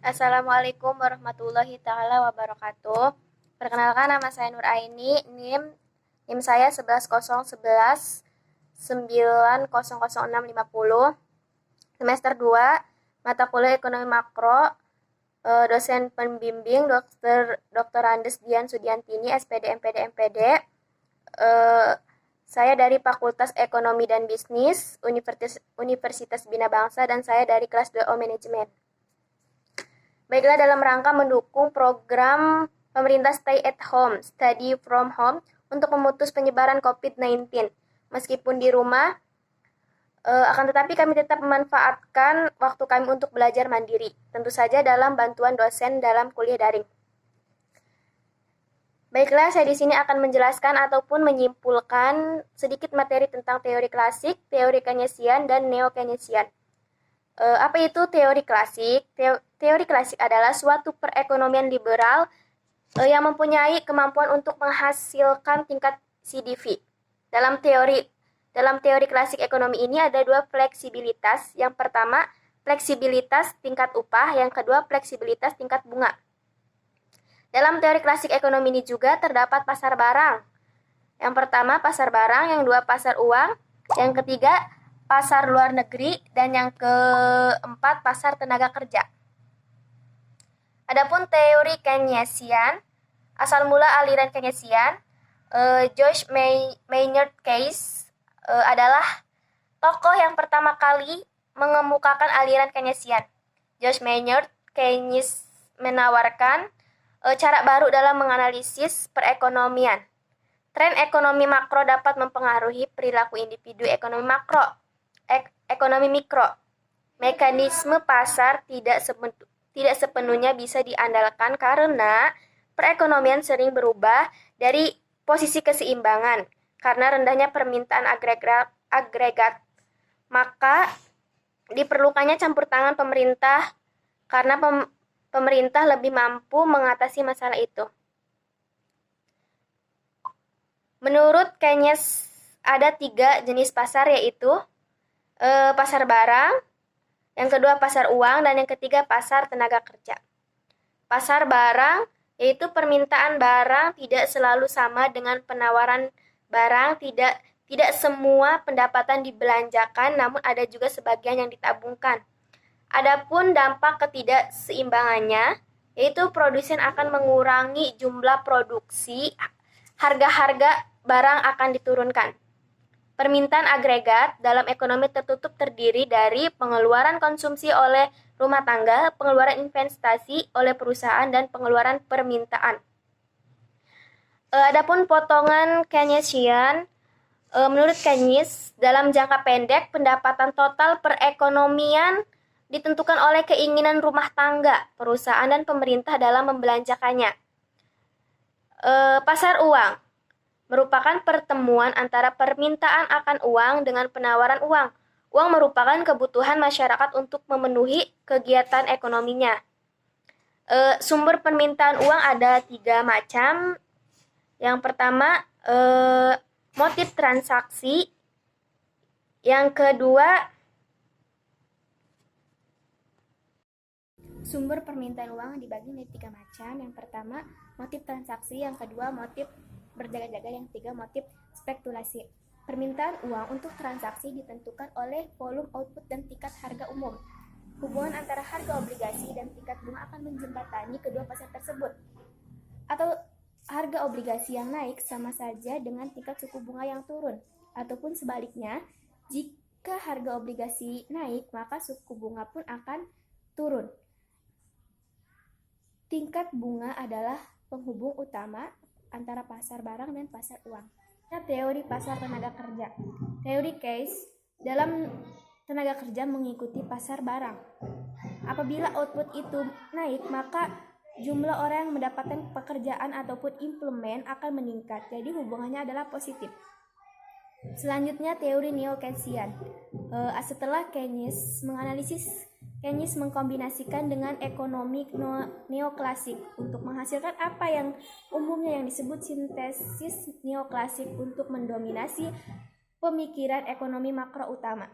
Assalamualaikum warahmatullahi taala wabarakatuh. Perkenalkan, nama saya Nur Aini, NIM saya 110111 9000650. Semester 2, mata kuliah Ekonomi Makro. Dosen pembimbing Dr. Andes Dian Sudiantini, SPD MPD MPD. Saya dari Fakultas Ekonomi dan Bisnis Universitas Bina Bangsa, dan saya dari kelas 2O Manajemen. Baiklah, dalam rangka mendukung program pemerintah Stay at Home, Study from Home untuk memutus penyebaran COVID-19. Meskipun di rumah, akan tetapi kami tetap memanfaatkan waktu kami untuk belajar mandiri, tentu saja dalam bantuan dosen dalam kuliah daring. Baiklah, saya di sini akan menjelaskan ataupun menyimpulkan sedikit materi tentang teori klasik, teori Keynesian, dan neo-Keynesian. Apa itu teori klasik? Teori klasik adalah suatu perekonomian liberal yang mempunyai kemampuan untuk menghasilkan tingkat CDV. Dalam teori klasik ekonomi ini ada dua fleksibilitas. Yang pertama, fleksibilitas tingkat upah, yang kedua fleksibilitas tingkat bunga. Dalam teori klasik ekonomi ini juga terdapat pasar barang. Yang pertama pasar barang, yang dua pasar uang, yang ketiga pasar luar negeri, dan yang keempat pasar tenaga kerja. Adapun teori Keynesian, asal mula aliran Keynesian, George Maynard Keynes adalah tokoh yang pertama kali mengemukakan aliran Keynesian. George Maynard Keynes menawarkan cara baru dalam menganalisis perekonomian. Tren ekonomi makro dapat mempengaruhi perilaku individu ekonomi mikro. Mekanisme pasar tidak sepenuhnya bisa diandalkan karena perekonomian sering berubah dari posisi keseimbangan karena rendahnya permintaan agregat. Maka diperlukannya campur tangan pemerintah karena pemerintah lebih mampu mengatasi masalah itu. Menurut Keynes ada 3 jenis pasar, yaitu pasar barang, yang kedua pasar uang, dan yang ketiga pasar tenaga kerja. Pasar barang yaitu permintaan barang tidak selalu sama dengan penawaran barang, tidak semua pendapatan dibelanjakan, namun ada juga sebagian yang ditabungkan. Adapun dampak ketidakseimbangannya, yaitu produsen akan mengurangi jumlah produksi, harga barang akan diturunkan. Permintaan agregat dalam ekonomi tertutup terdiri dari pengeluaran konsumsi oleh rumah tangga, pengeluaran investasi oleh perusahaan, dan pengeluaran permintaan. Adapun potongan Keynesian, menurut Keynes, dalam jangka pendek pendapatan total perekonomian ditentukan oleh keinginan rumah tangga, perusahaan, dan pemerintah dalam membelanjakannya. Pasar uang merupakan pertemuan antara permintaan akan uang dengan penawaran uang. Uang merupakan kebutuhan masyarakat untuk memenuhi kegiatan ekonominya. Sumber permintaan uang ada 3 macam. Yang pertama, motif transaksi. Yang kedua, sumber permintaan uang dibagi menjadi 3 macam. Yang pertama, motif transaksi. Yang kedua, motif berjaga-jaga. Yang ketiga, motif spekulasi. Permintaan uang untuk transaksi ditentukan oleh volume output dan tingkat harga umum. Hubungan antara harga obligasi dan tingkat bunga akan menjembatani kedua pasar tersebut. Atau harga obligasi yang naik sama saja dengan tingkat suku bunga yang turun. Ataupun sebaliknya, jika harga obligasi naik, maka suku bunga pun akan turun. Tingkat bunga adalah penghubung utama antara pasar barang dan pasar uang. Teori pasar tenaga kerja. Teori Keynes dalam tenaga kerja mengikuti pasar barang. Apabila output itu naik, maka jumlah orang yang mendapatkan pekerjaan ataupun employment akan meningkat. Jadi hubungannya adalah positif. Selanjutnya teori neo-Keynesian. Setelah Keynes menganalisis, Keynes mengkombinasikan dengan ekonomi neoklasik untuk menghasilkan apa yang umumnya yang disebut sintesis neoklasik untuk mendominasi pemikiran ekonomi makro utama.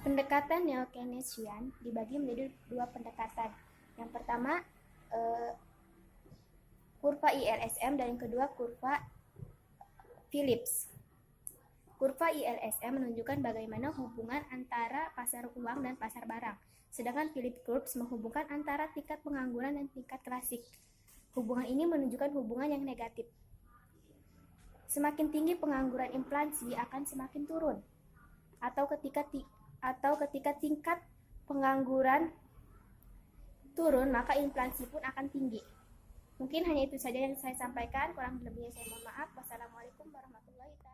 Pendekatan neo-Keynesian dibagi menjadi 2 pendekatan. Yang pertama kurva ILSM dan yang kedua kurva Phillips. Kurva ILSM menunjukkan bagaimana hubungan antara pasar uang dan pasar barang, sedangkan Phillips Curves menghubungkan antara tingkat pengangguran dan tingkat klasik. Hubungan ini menunjukkan hubungan yang negatif. Semakin tinggi pengangguran, inflasi akan semakin turun. Atau ketika tingkat pengangguran turun, maka inflasi pun akan tinggi. Mungkin hanya itu saja yang saya sampaikan, kurang lebihnya saya mohon maaf. Wassalamualaikum warahmatullahi wabarakatuh.